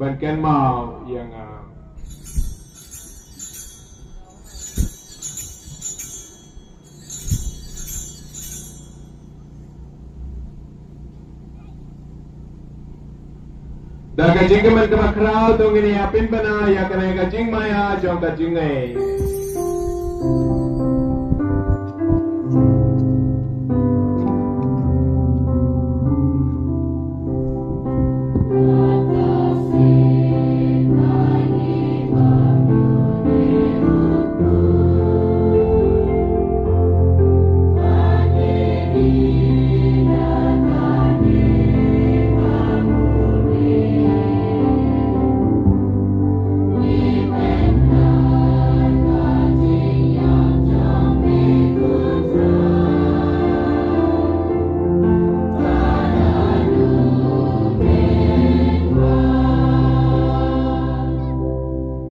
ban kan mau yang dah kajing keman kemak kerau tu ini apin bana ya kena kajing maya jong kajing